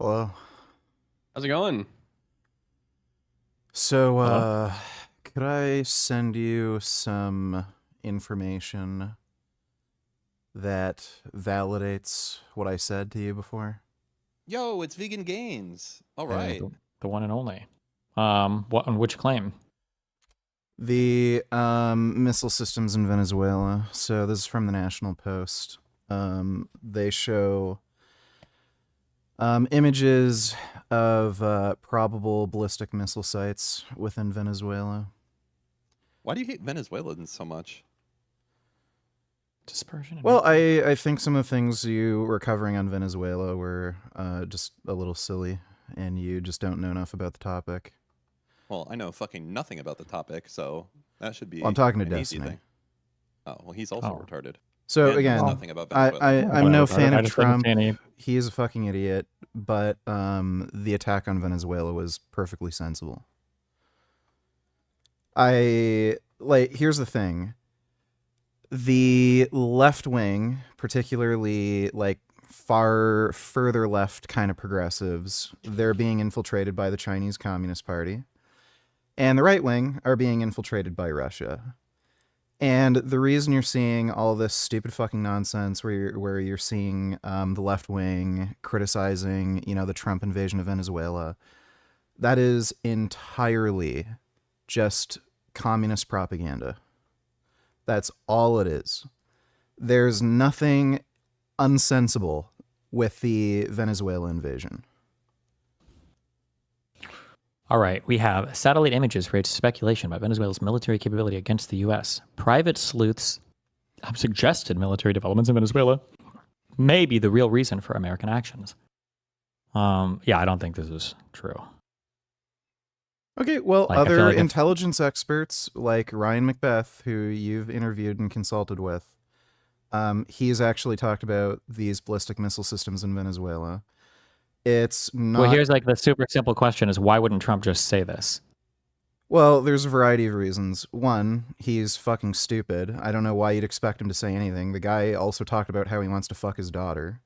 Hello. How's it going? So, Hello? could I send you some information that validates what I said to you before? Yo, it's Vegan Gains. All Yeah. right. The one and only. What on which claim? The missile systems in Venezuela. So this is from the National Post. They show images of probable ballistic missile sites within Venezuela. Why do you hate Venezuelans so much? Dispersion. Well, I think some of the things you were covering on Venezuela were just a little silly, and you just don't know enough about the topic. Well, I know fucking nothing about the topic, so that should be Well, I'm talking to an easy Destiny. thing. Oh, well, he's also Oh. retarded. So And knows again, nothing about Venezuela. I'm no Whatever. fan I of just didn't Trump. see any- He is a fucking idiot, but the attack on Venezuela was perfectly sensible. Here's the thing. The left wing, particularly further left kind of progressives, they're being infiltrated by the Chinese Communist Party. And the right wing are being infiltrated by Russia. And the reason you're seeing all this stupid fucking nonsense where you're seeing the left wing criticizing, the Trump invasion of Venezuela, that is entirely just communist propaganda. That's all it is. There's nothing unsensible with the Venezuela invasion. All right, we have satellite images raise speculation about Venezuela's military capability against the U.S. Private sleuths have suggested military developments in Venezuela may be the real reason for American actions. Yeah, I don't think this is true. Okay, well, Like, I feel other like if- intelligence experts like Ryan Macbeth, who you've interviewed and consulted with, he's actually talked about these ballistic missile systems in Venezuela. It's not... Well, here's like the super simple question is why wouldn't Trump just say this? Well, there's a variety of reasons. One, he's fucking stupid. I don't know why you'd expect him to say anything. The guy also talked about how he wants to fuck his daughter.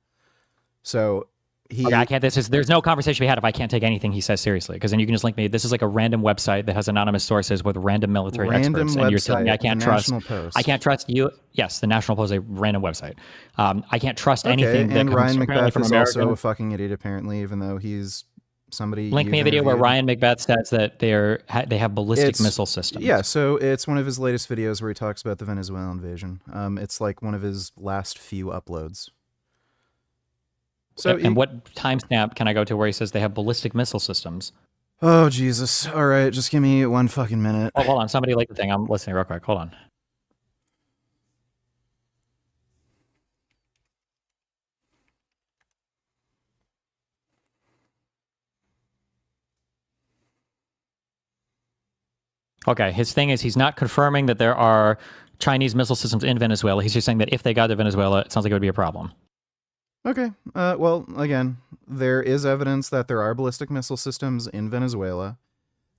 So he... Okay, I can't. There's no conversation to be had if I can't take anything he says seriously, because then you can just link me. This is like a random website that has anonymous sources with random military experts, and you're telling me I can't trust. I can't trust you. Yes, the National Post is a random website. I can't trust anything that and comes Ryan apparently Macbeth from is American. also a fucking idiot, apparently, even though he's somebody. Link me a video where Ryan Macbeth says that they have ballistic missile systems. Yeah, so it's one of his latest videos where he talks about the Venezuelan invasion. It's like one of his last few uploads. So, and what timestamp can I go to where he says they have ballistic missile systems? Oh, Jesus. All right, just give me one fucking minute. Oh, hold on. Somebody like the thing. I'm listening real quick. Hold on. Okay, his thing is he's not confirming that there are Chinese missile systems in Venezuela. He's just saying that if they got to Venezuela, it sounds like it would be a problem. Okay. Well, again, there is evidence that there are ballistic missile systems in Venezuela.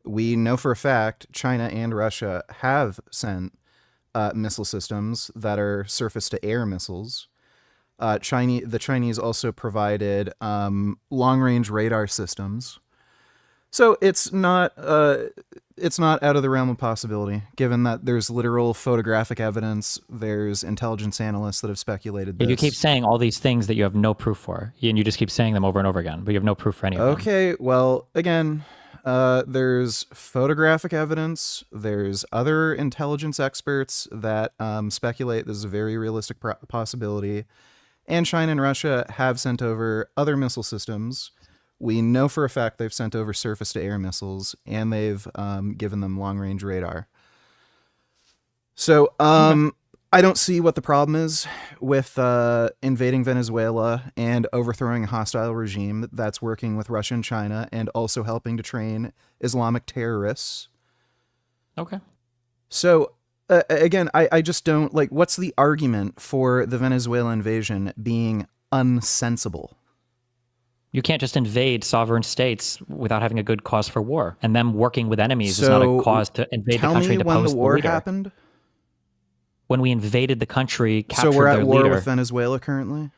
We know for a fact China and Russia have sent missile systems that are surface-to-air missiles. The Chinese also provided long-range radar systems. So it's not out of the realm of possibility, given that there's literal photographic evidence. There's intelligence analysts that have speculated this. You keep saying all these things that you have no proof for, and you just keep saying them over and over again, but you have no proof for any of them. Okay, well, again, there's photographic evidence. There's other intelligence experts that speculate this is a very realistic possibility. And China and Russia have sent over other missile systems. We know for a fact they've sent over surface-to-air missiles, and they've given them long-range radar. So I don't see what the problem is with invading Venezuela and overthrowing a hostile regime that's working with Russia and China and also helping to train Islamic terrorists. Okay. So, again, I just don't... what's the argument for the Venezuela invasion being unsensible? You can't just invade sovereign states without having a good cause for war, and them working with enemies is not a cause to invade the country and depose the leader. Tell me when the war happened. When we invaded the country, captured so we're at their war leader. with Venezuela currently?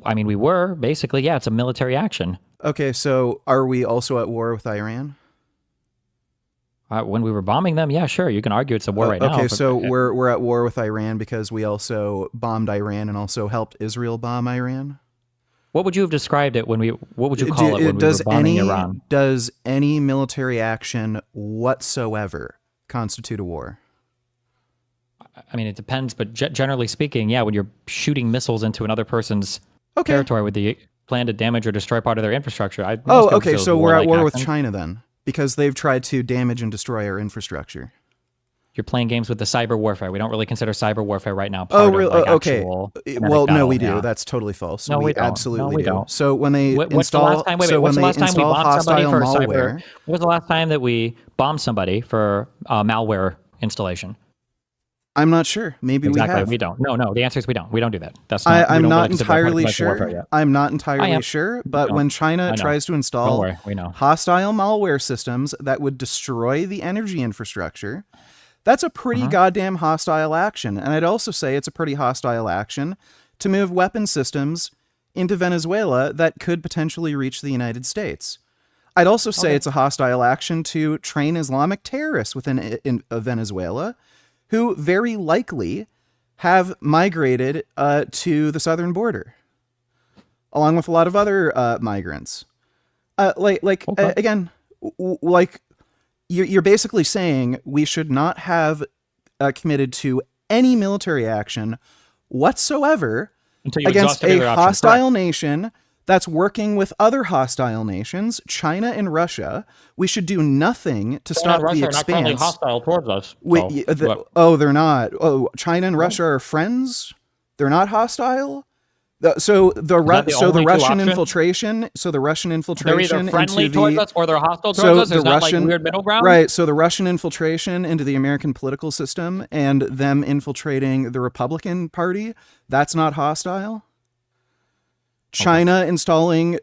I mean, we were basically, yeah, it's a military action. Okay, so are we also at war with Iran? When we were bombing them, yeah, sure, you can argue it's a war right now. Okay, so we're at war with Iran because we also bombed Iran and also helped Israel bomb Iran. What would you have described it when we? What would you call it when we were bombing Iran? Does any military action whatsoever constitute a war? I mean, it depends, but generally speaking, yeah, when you're shooting missiles into another person's territory with the plan to damage or destroy part of their infrastructure. Okay, so we're at war with China then, because they've tried to damage and destroy our infrastructure. You're playing games with the cyber warfare. We don't really consider cyber warfare right now okay. Well, no, we do. Yeah. That's totally false. No, we don't. Absolutely we do. don't. So when they what's the last time we bombed somebody for malware, when was the last time that we bombed somebody for malware installation? I'm not sure. Maybe we have. We don't. No. The answer is we don't. We don't do that. That's not. I'm not entirely sure. I'm not entirely sure. But when China tries to install hostile malware systems that would destroy the energy infrastructure, that's a pretty goddamn hostile action. And I'd also say it's a pretty hostile action to move weapon systems into Venezuela that could potentially reach the United States. I'd also say it's a hostile action to train Islamic terrorists within Venezuela, who very likely have migrated to the southern border, along with a lot of other migrants. Again, you're basically saying we should not have committed to any military action whatsoever against a hostile nation that's working with other hostile nations, China and Russia. We should do nothing to stop the expanse. Not hostile towards us. They're not. Oh, China and Russia are friends? They're not hostile? So the Russian infiltration. They're either friendly towards us or they're hostile towards us. There's not like weird middle ground. Right. So the Russian infiltration into the American political system and them infiltrating the Republican Party, that's not hostile. China installing,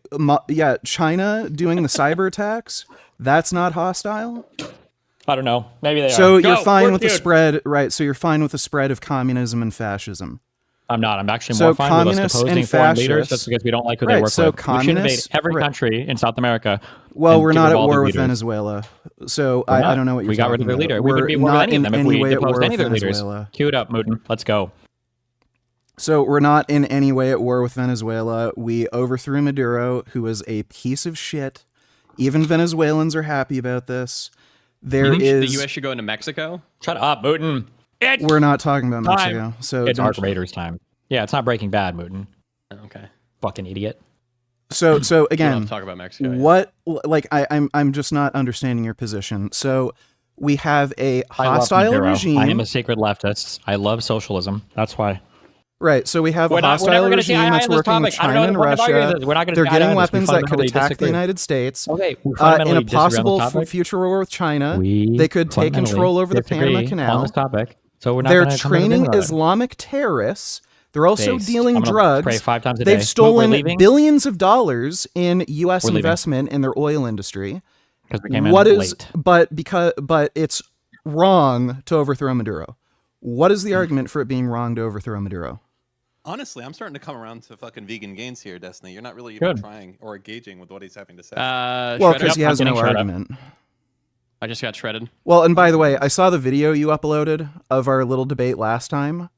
China doing the cyber attacks, that's not hostile. I don't know. Maybe they are. So you're fine with the spread, right? So you're fine with the spread of communism and fascism. I'm not. I'm actually more fine with us deposing foreign leaders just because we don't like who they work with. We should invade every country in South America. Well, we're not at war with Venezuela, so I don't know what you're talking about. We got rid of their leader. We would be at war with any of them if we deposed any of their leaders. Cue it up, Mutin. Let's go. So we're not in any way at war with Venezuela. We overthrew Maduro, who was a piece of shit. Even Venezuelans are happy about this. The U.S. should go into Mexico? Shut up, Mutin. We're not talking about Mexico. So it's Dark Raiders time. Yeah, it's not Breaking Bad, Mutin. Okay. Fucking idiot. So again, talk about Mexico. What? Like I'm just not understanding your position. So we have a hostile regime. I am a sacred leftist. I love socialism. That's why. Right, so we have a hostile regime that's working with China and Russia. They're getting weapons that could attack the United States. Okay, in a possible future war with China, they could take control over the Panama Canal. On this topic. So we're not They're training Islamic terrorists. They're also dealing drugs. Pray 5 times a day. They've stolen billions of dollars in U.S. investment in their oil industry. Because we came in late. But it's wrong to overthrow Maduro. What is the argument for it being wrong to overthrow Maduro? Honestly, I'm starting to come around to fucking vegan gains here, Destiny. You're not really even trying or engaging with what he's having to say. Well, because he has no argument. I just got shredded. Well, and by the way, I saw the video you uploaded of our little debate last time.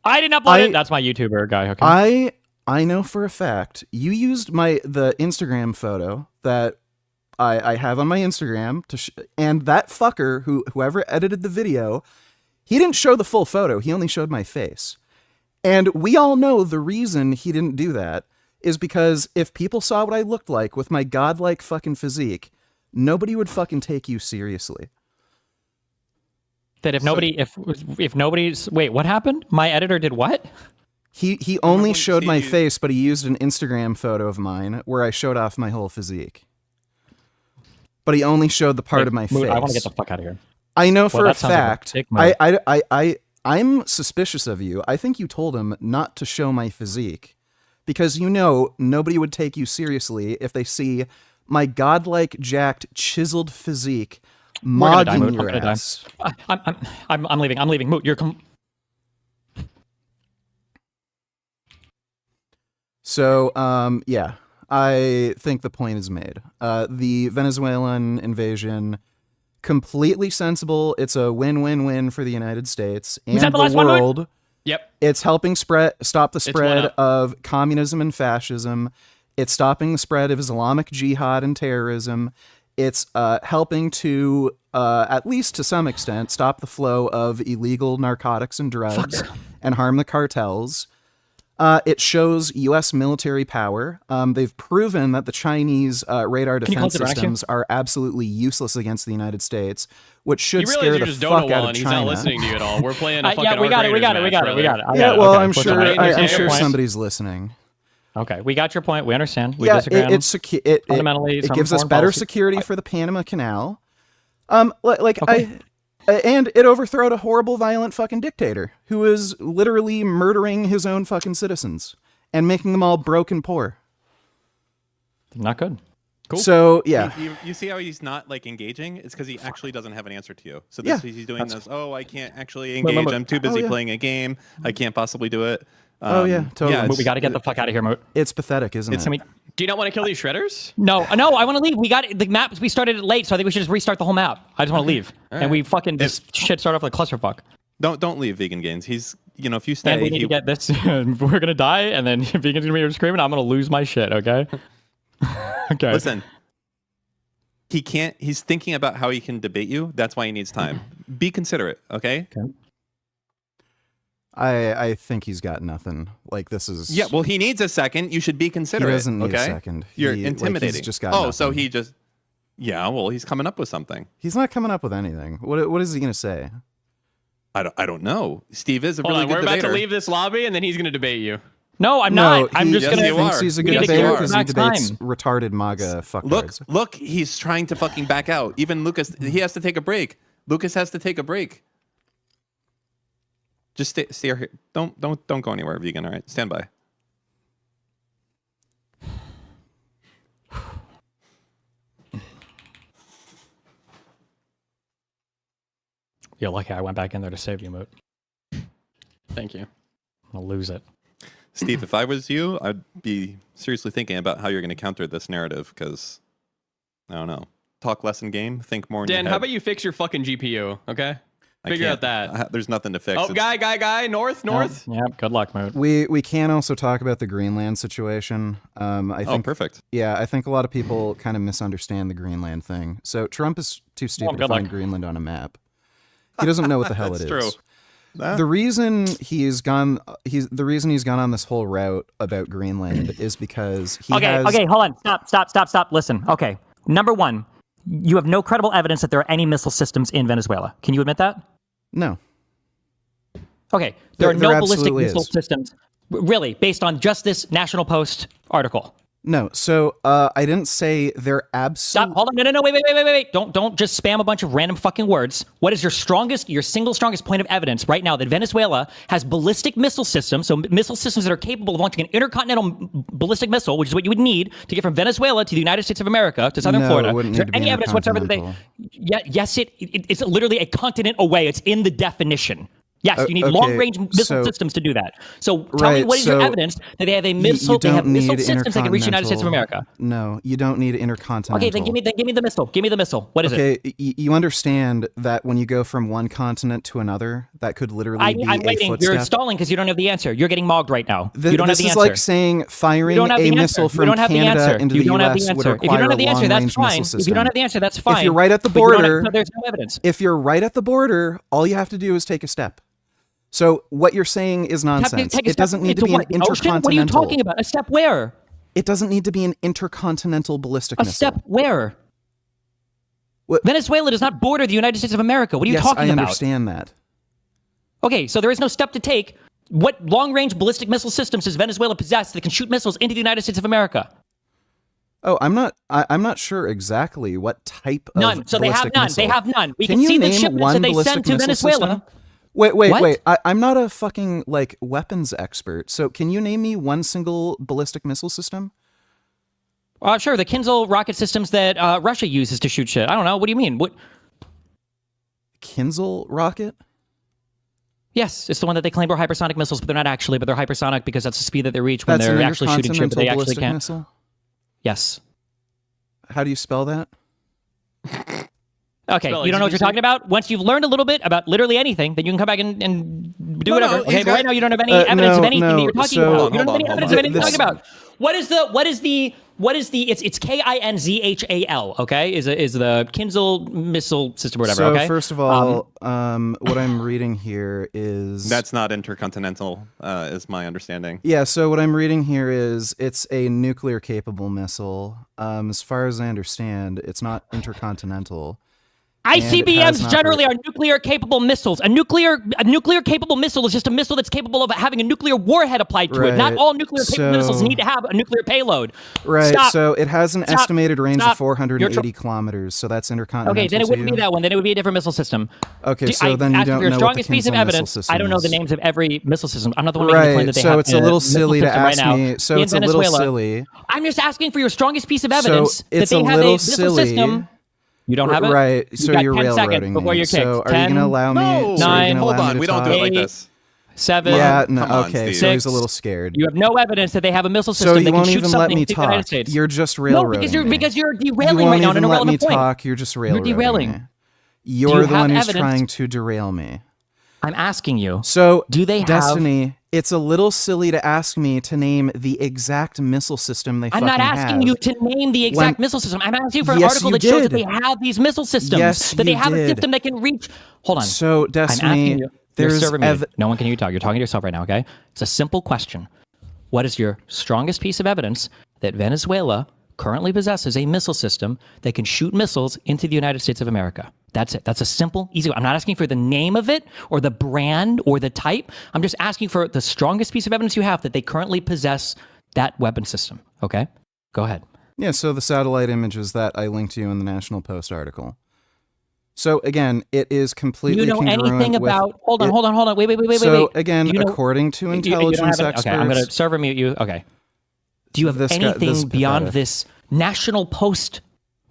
I didn't upload it. That's my YouTuber guy. Okay. I know for a fact you used the Instagram photo that I have on my Instagram and that fucker whoever edited the video, he didn't show the full photo. He only showed my face. And we all know the reason he didn't do that is because if people saw what I looked like with my godlike fucking physique, nobody would fucking take you seriously. That if nobody's wait, what happened? My editor did what? He only showed my face, but he used an Instagram photo of mine where I showed off my whole physique. But he only showed the part of my face. I want to get the fuck out of here. I know for a fact. I'm suspicious of you. I think you told him not to show my physique because nobody would take you seriously if they see my godlike, jacked, chiseled physique mogging your ass. I'm leaving. I'm leaving. Moot, you're So, yeah, I think the point is made. The Venezuelan invasion, completely sensible. It's a win-win-win for the United States and that the the last one, world. Yep. It's helping stop the one spread up. of communism and fascism. It's stopping the spread of Islamic jihad and terrorism. It's helping to, at least to some extent, stop the flow of illegal narcotics and drugs and harm the cartels. It shows U.S. military power. They've proven that the Chinese radar defense systems are absolutely useless against the United States, which should scare the fuck out of China. He's not listening to you at all. We're playing a fucking yeah, we got it. Yeah, well, Okay, I'm sure. okay. I'm sure somebody's listening. Okay, we got your point. We understand. We disagree. It gives us better security for the Panama Canal. And it overthrowed a horrible, violent fucking dictator who is literally murdering his own fucking citizens and making them all broke and poor. Not good. Cool. So yeah, you see how he's not like engaging? It's because he actually doesn't have an answer to you. So he's doing this. Oh, I can't actually engage. I'm too busy playing a game. I can't possibly do it. totally. Yeah, we got to get the fuck out of here, Moot. It's pathetic, isn't it? Do you not want to kill these shredders? No, I want to leave. We got the map. We started it late, so I think we should just restart the whole map. I just want to leave, and we fucking just shit start off like clusterfuck. Don't leave, Vegan Gains. He's if you stay, And we need to get this. We're gonna die, and then Vegan's gonna be screaming. I'm gonna lose my shit. Okay. Okay. Listen. He can't. He's thinking about how he can debate you. That's why he needs time. Be considerate, okay? I think he's got nothing. Like this is. Yeah. Well, he needs a second. You should be considerate. He doesn't need okay? a second. You're intimidating. He's just got. Oh, nothing. so he just. Yeah. Well, he's coming up with something. He's not coming up with anything. What is he gonna say? I don't know. Steve is a Hold really on, good we're debater. about to leave this lobby, and then he's going to debate you. No, I'm not. I'm just yes, gonna. you thinks are. he's a We good need to debater give because he Max debates time. retarded MAGA fucktards. Look, he's trying to fucking back out. Even Lucas, he has to take a break. Lucas has to take a break. Just stay here. Don't go anywhere, Vegan. All right, stand by. You're lucky I went back in there to save you, Moot. Thank you. I'll lose it. Steve, if I was you, I'd be seriously thinking about how you're going to counter this narrative because, I don't know. Talk less in game, think more in your Dan, head. how about you fix your fucking GPU, okay? Figure out that. There's nothing to fix. Oh, guy, north. Yeah, good luck, Moot. We can also talk about the Greenland situation. I think, perfect. Yeah, I think a lot of people kind of misunderstand the Greenland thing. So Trump is too stupid to find Greenland on a map. He doesn't know what the hell it is. True. The reason he's gone on this whole route about Greenland is because he has. Okay, hold on. Stop. Listen. Okay. Number one, you have no credible evidence that there are any missile systems in Venezuela. Can you admit that? No. Okay. There are no ballistic absolutely missile systems, really, based on just this National Post article. No. So I didn't say they're Stop. Hold on. No. Wait. Don't just spam a bunch of random fucking words. What is your single strongest point of evidence right now that Venezuela has ballistic missile systems, so missile systems that are capable of launching an intercontinental ballistic missile, which is what you would need to get from Venezuela to the United States of America to southern Florida? Is there any evidence whatsoever that they? Yes, it's literally a continent away. It's in the definition. Yes, you need long-range missile systems to do that. So tell me, what is your evidence that they have a missile? They have missile systems that can reach the United States of America. No, you don't need intercontinental. Okay, then give me the missile. Give me the missile. What is it? Okay, you understand that when you go from one continent to another, that could literally be I'm a waiting. footstep. You're stalling because you don't have the answer. You're getting mogged right now. You don't have the answer. This is like saying firing a missile from Canada into the U.S. would require If you don't have the answer, that's fine. If you don't have the answer, that's fine. If you're right at the border, there's no evidence. If you're right at the border, all you have to do is take a step. So what you're saying is nonsense. It doesn't need to be an intercontinental. What are you talking about? A step where? It doesn't need to be an intercontinental ballistic missile. A step where? What? Venezuela does not border the United States of America. What are you talking about? Yes, I understand that. Okay, so there is no step to take. What long-range ballistic missile systems does Venezuela possess that can shoot missiles into the United States of America? Oh, I'm not sure exactly what type of none. So they have none. Missile. They have none. We can see the name shipments that they send to Venezuela. System? Wait. I'm not a fucking weapons expert. So can you name me one single ballistic missile system? Sure. The Kinzhal rocket systems that Russia uses to shoot shit. I don't know. What do you mean? What? Kinzhal rocket? Yes, it's the one that they claim are hypersonic missiles, but they're not actually. But they're hypersonic because that's the speed that they reach when they're actually shooting shit, but they actually can't. Missile? Yes. How do you spell that? Okay, you don't know what you're talking about? Once you've learned a little bit about literally anything, then you can come back and do whatever. Okay, but right now you don't have any evidence of anything that you're talking about. You don't have any evidence of anything you're talking about. What is the it's KINZHAL, okay? Is the Kinzhal missile system or whatever, so okay? First of all, what I'm reading here is... That's not intercontinental, is my understanding. Yeah, so what I'm reading here is it's a nuclear-capable missile. As far as I understand, it's not intercontinental. ICBMs generally are nuclear-capable missiles. A nuclear-capable missile is just a missile that's capable of having a nuclear warhead applied to it. Not all nuclear-capable missiles need to have a nuclear payload. Right. So it has an estimated range of 480 kilometers. So that's intercontinental. Okay, then it wouldn't be that one. Then it would be a different missile system. Okay, so then you don't know what the Kinzhal missile system is. I don't know the names of every missile system. I'm not the one making the claim that they have. So it's a little silly to ask me. So it's a little silly. I'm just asking for your strongest piece of evidence that they have a missile system. You don't have it? Right, so you're railroading me. So are you going to allow me? 9, hold on, we don't do it like this. 7. Yeah, no, okay, Steve. so he's a little scared. You have no evidence that they have a missile system that can shoot something into the United States. You're just railroading me. Because you're derailing right now on an irrelevant point. You won't even let me talk, you're just railroading You're derailing. me. You're the one who's trying to derail me. I'm asking you. So, do they Destiny, it's a little silly to ask me to name the exact missile system they fucking have. I'm not asking you to name the exact missile system. I'm asking you for an article that shows that they have these missile systems. Yes, that they have a system that can reach. Hold on. So, Destiny, there's no one can hear you talk. You're talking to yourself right now, okay? It's a simple question. What is your strongest piece of evidence that Venezuela currently possesses a missile system that can shoot missiles into the United States of America? That's it. That's a simple, easy one. I'm not asking for the name of it or the brand or the type. I'm just asking for the strongest piece of evidence you have that they currently possess that weapon system. Okay? Go ahead. Yeah, so the satellite images that I linked to you in the National Post article. So again, it is completely congruent. Do you know anything about... Hold on. Wait. So again, according to intelligence experts... Okay, I'm going to server mute you. Okay. Do you have anything beyond this National Post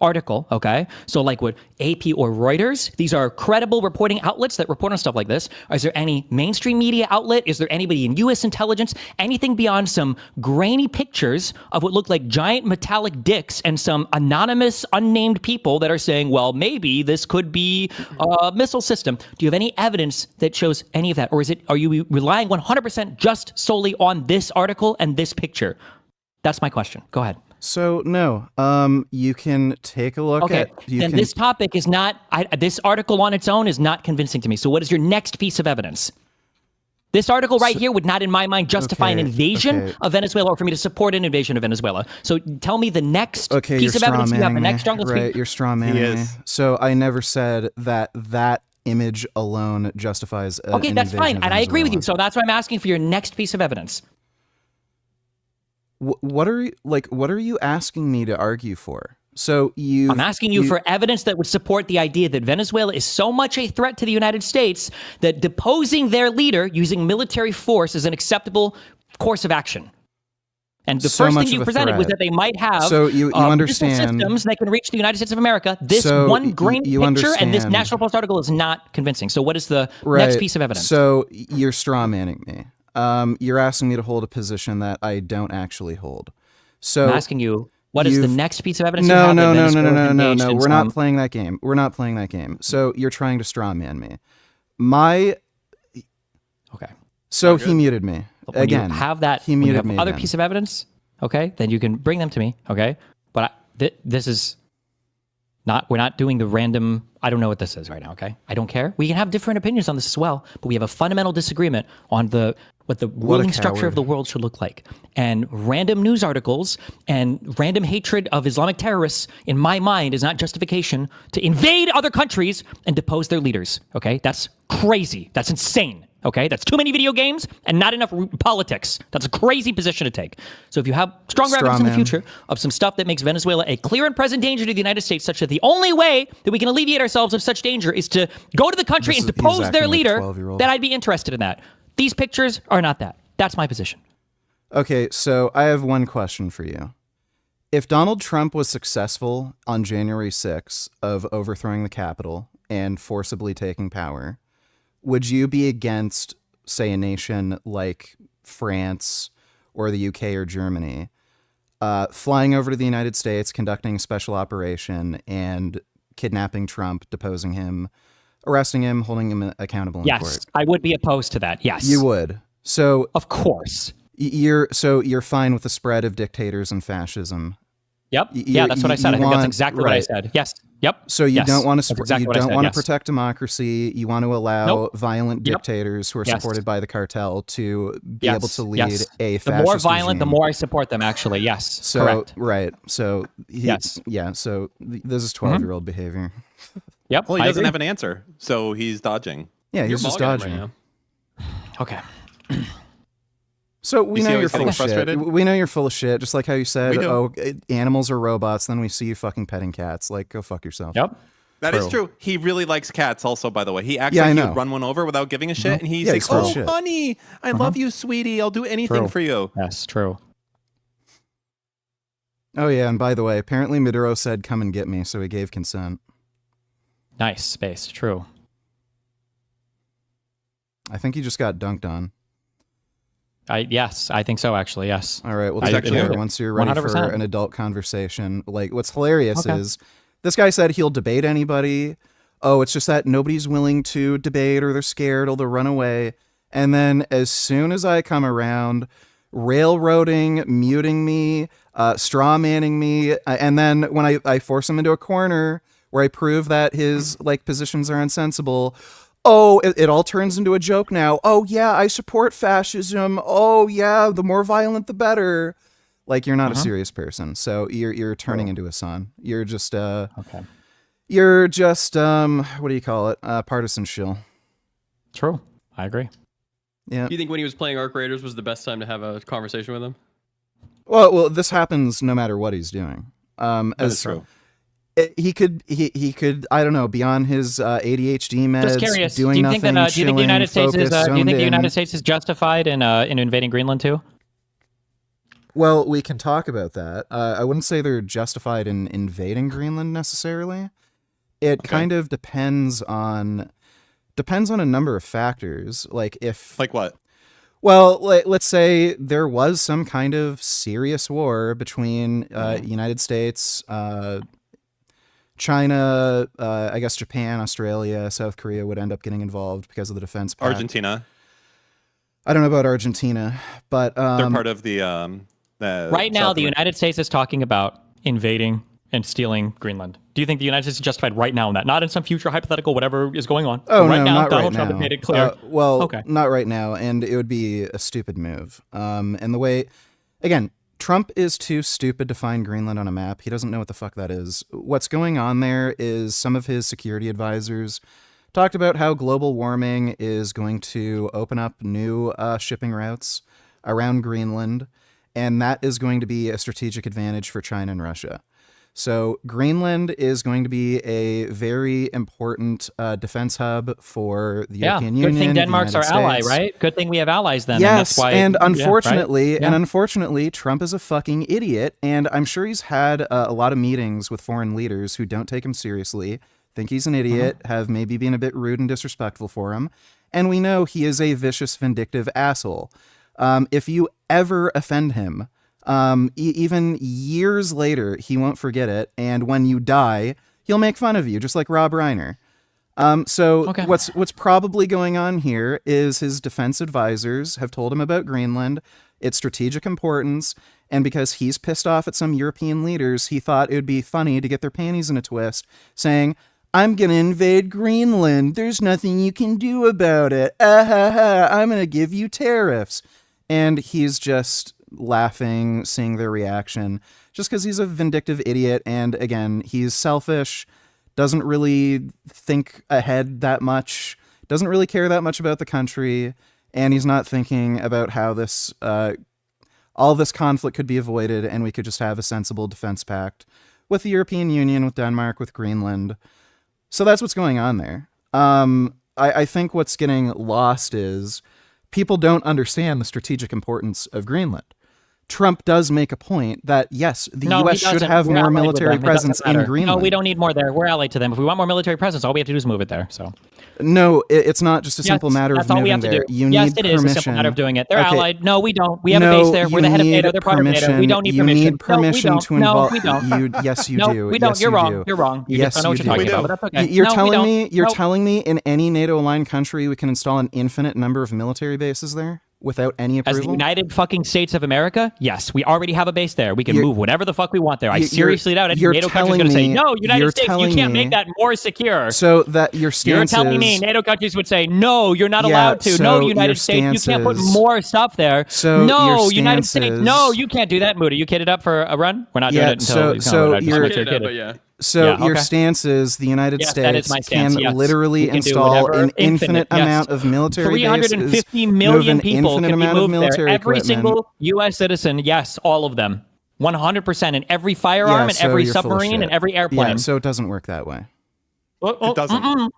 article, okay? So like what AP or Reuters, these are credible reporting outlets that report on stuff like this. Is there any mainstream media outlet? Is there anybody in U.S. intelligence? Anything beyond some grainy pictures of what look like giant metallic dicks and some anonymous, unnamed people that are saying, well, maybe this could be a missile system. Do you have any evidence that shows any of that? Or are you relying 100% just solely on this article and this picture? That's my question. Go ahead. So no, you can take a look at. This topic is not. This article on its own is not convincing to me. So what is your next piece of evidence? This article right here would not, in my mind, justify an invasion of Venezuela or for me to support an invasion of Venezuela. So tell me the next piece of evidence you have. The next strongest piece. You're straw manning me. So I never said that image alone justifies. Okay, that's fine, and I agree with you. So that's why I'm asking for your next piece of evidence. What are you asking me to argue for? So I'm asking you for evidence that would support the idea that Venezuela is so much a threat to the United States that deposing their leader using military force is an acceptable course of action. And the first thing you presented was that they might have you understand missile systems that can reach the United States of America. This one grain picture and this National Post article is not convincing. So what is the next piece of evidence? So you're straw manning me. You're asking me to hold a position that I don't actually hold. So I'm asking you, what is the next piece of evidence? No. We're not playing that game. We're not playing that game. So you're trying to straw man me. Okay. So he muted me again. You have that? He muted me. Other piece of evidence? Okay, then you can bring them to me. Okay, but this is not. We're not doing the random. I don't know what this is right now, okay? I don't care. We can have different opinions on this as well, but we have a fundamental disagreement on what the ruling structure of the world should look like. And random news articles and random hatred of Islamic terrorists, in my mind, is not justification to invade other countries and depose their leaders, okay? That's crazy. That's insane. Okay, that's too many video games and not enough politics. That's a crazy position to take. So if you have stronger evidence in the future of some stuff that makes Venezuela a clear and present danger to the United States, such that the only way that we can alleviate ourselves of such danger is to go to the country and depose their leader, then I'd be interested in that. These pictures are not that. That's my position. Okay, so I have one question for you. If Donald Trump was successful on January 6th of overthrowing the Capitol and forcibly taking power, would you be against, say, a nation like France or the UK or Germany flying over to the United States, conducting a special operation, and kidnapping Trump, deposing him, arresting him, holding him accountable in court? Yes, I would be opposed to that. Yes, You would. So of course. you're fine with the spread of dictators and fascism. Yep. Yeah, that's what I said. I think that's exactly what I right. said. Yes. Yep. So you Yes. don't want That's to exactly you what I don't said, want to yes. protect democracy. You want to allow Nope. violent Yep. dictators who are Yes. supported by the cartel to be Yes. able to lead Yes. a The fascist more violent, the regime. more I support them. Actually, yes. So Correct. right. So Yes. Yeah. So this is 12-year-old behavior. Yep. Well, he I doesn't agree. have an answer, so he's dodging. Yeah, You're he's just bogging him dodging. right now. Okay. So we You see know how you're he's full getting of shit. frustrated? We know you're full of shit. Just like how you said, We do. oh, animals are robots. Then we see you fucking petting cats. Like, go fuck yourself. Yep. That is True. true. He really likes cats also, by the way. He acts Yeah, I like he know. would run one over without giving a shit. And he's Yeah, like, he's full of oh, shit. honey, I love you, sweetie. I'll do anything True. for you. Yes. True. Oh yeah, and by the way, apparently Maduro said, "Come and get me," so he gave consent. Nice space. True. I think he just got dunked on. Yes, I think so. Actually, yes. All right, well, I check agree. later once you're ready for 100%. an adult conversation. Like, what's hilarious Okay. is this guy said he'll debate anybody. Oh, it's just that nobody's willing to debate, or they're scared, or they'll run away. And then as soon as I come around, railroading, muting me, straw manning me, and then when I force him into a corner where I prove that his like positions are unsensible, oh, it all turns into a joke now. Oh yeah, I support fascism. Oh yeah, the more violent the better. Like, you're not a serious person, so you're turning into a son. You're just Okay. you're just what do you call it? Partisan shill. True. I agree. Yeah. Do you think when he was playing Arc Raiders was the best time to have a conversation with him? Well, this happens no matter what he's doing. That is true. He could I don't know, be on his ADHD meds, Just curious. doing Do you nothing, think that? Do you think the United States is? focused, Do you think the zoned in. United States is justified in invading Greenland too? Well, we can talk about that. I wouldn't say they're justified in invading Greenland necessarily. It kind of depends on a number of factors. Like if Like what? Well, let's say there was some kind of serious war between United States, China, I guess Japan, Australia, South Korea would end up getting involved because of the defense pact. Argentina. I don't know about Argentina, but They're part of the Right now, South the Amer- United States is talking about invading and stealing Greenland. Do you think the United States is justified right now in that? Not in some future hypothetical whatever is going on. Oh, right no, now, not Donald right Trump now. has made it clear. Well, Okay. not right now, and it would be a stupid move. And the way, again, Trump is too stupid to find Greenland on a map. He doesn't know what the fuck that is. What's going on there is some of his security advisors talked about how global warming is going to open up new shipping routes around Greenland, and that is going to be a strategic advantage for China and Russia. So Greenland is going to be a very important defense hub for the European Union. Good thing Denmark's the our United ally, States. right? Good thing we have allies then. Yes, and that's why. and yeah, right? unfortunately, Yeah. Trump is a fucking idiot, and I'm sure he's had a lot of meetings with foreign leaders who don't take him seriously, think he's an idiot, have maybe been a bit rude and disrespectful for him, and we know he is a vicious, vindictive asshole. If you ever offend him, even years later, he won't forget it, and when you die, he'll make fun of you, just like Rob Reiner. So Okay. what's probably going on here is his defense advisors have told him about Greenland, its strategic importance, and because he's pissed off at some European leaders, he thought it would be funny to get their panties in a twist, saying, "I'm gonna invade Greenland. There's nothing you can do about it. I'm gonna give you tariffs." And he's just laughing, seeing their reaction, just because he's a vindictive idiot, and again, he's selfish, doesn't really think ahead that much, doesn't really care that much about the country, and he's not thinking about how this all this conflict could be avoided and we could just have a sensible defense pact with the European Union, with Denmark, with Greenland. So that's what's going on there. I think what's getting lost is people don't understand the strategic importance of Greenland. Trump does make a point that, yes, the No, U.S. he should doesn't. have We're more allied with military them. It doesn't presence in matter. Greenland. No, we don't need more there. We're allied to them. If we want more military presence, all we have to do is move it there. So No, it's not just a simple matter that's of all we moving have to there. do. You Yes, need it is permission. a simple matter of doing it. They're Okay. allied. No, we don't. We have a No, base there. We're you the head of NATO. need They're part of NATO. We don't need You permission. need permission no, to we don't. involve. No, we don't. Yes, you no, do. we don't. Yes, You're you wrong. do. You're wrong. You Yes, just don't know what you you're do. talking about. But that's okay. You're No, we telling don't. me. You're Nope. telling me in any NATO-aligned country we can install an infinite number of military bases there without any As approval? the United fucking States of America, yes, we already have a base there. We can You're- move whatever the fuck we want there. I you're- seriously doubt any you're NATO country's telling going to say, me- no, you're United States, you telling can't me- make that more secure. So that your You're stance telling me is. NATO countries would say, no, you're not Yeah, allowed to. so No, your United States, you can't put stance is- more stuff there. So no, your United stance States, is- no, you can't do that. Moody, you kitted up for a run? We're not doing Yeah, it until so- you so I just you're- wanna make sure Yeah, you're but kidded. yeah. So Yeah, your okay. stance is the United Yes, that is States my stance, can yes. literally We can do install whatever, an infinite yes. amount of military bases. 350 move million an people infinite can be amount of moved there. military Every equipment. single U.S. citizen, yes, all of them. 100%. And every firearm Yeah, and so every you're full of submarine shit. and every airplane. Yeah, so it doesn't work that way. It doesn't.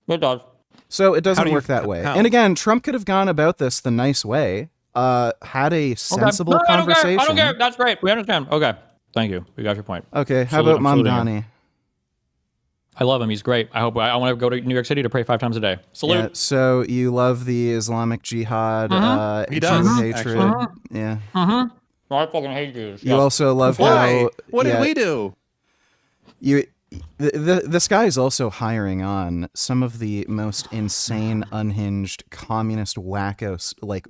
It does. So it How doesn't do you- work that way. how? And again, Trump could have gone about this the nice way, had a sensible Okay. No, conversation. I don't care. That's great. We understand. Okay. Thank you. We got your point. Okay, how Salute- about I'm saluting Mamdani? I love him. He's great. I want to go to New York City to pray 5 times a day. Salute. Yeah, so you love the Islamic Jihad, He does, Jew hatred. actually. Yeah. I fucking hate Jews. You also love Why? how What did yeah, we do? this guy is also hiring on some of the most insane, unhinged, communist wackos. Like,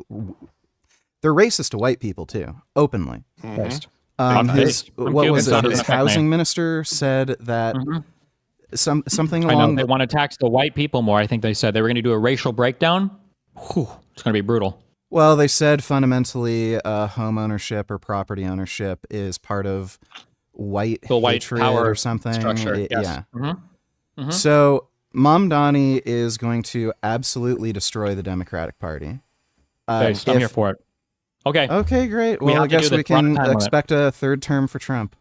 they're racist to white people too, openly. Christ. His I'm what Cuban, was so it it? doesn't His affect me. housing minister said that something I know along they the want to tax the white people more. I think they said they were going to do a racial breakdown. Whew, it's going to be brutal. well, they said fundamentally, home ownership or property ownership is part of white The white hatred power or something. structure. Yes. Yeah. Mm-hmm. So Mamdani is going to absolutely destroy the Democratic Party. Thanks. I'm here for it. Okay. Okay, great. We Well, I have to do guess this. we We're on a can time limit. expect a third term for Trump.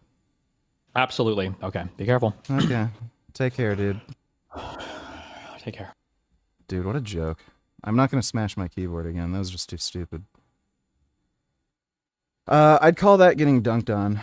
Absolutely. Okay. Be careful. Okay. Take care, dude. Take care. Dude, what a joke. I'm not going to smash my keyboard again. That was just too stupid. I'd call that getting dunked on.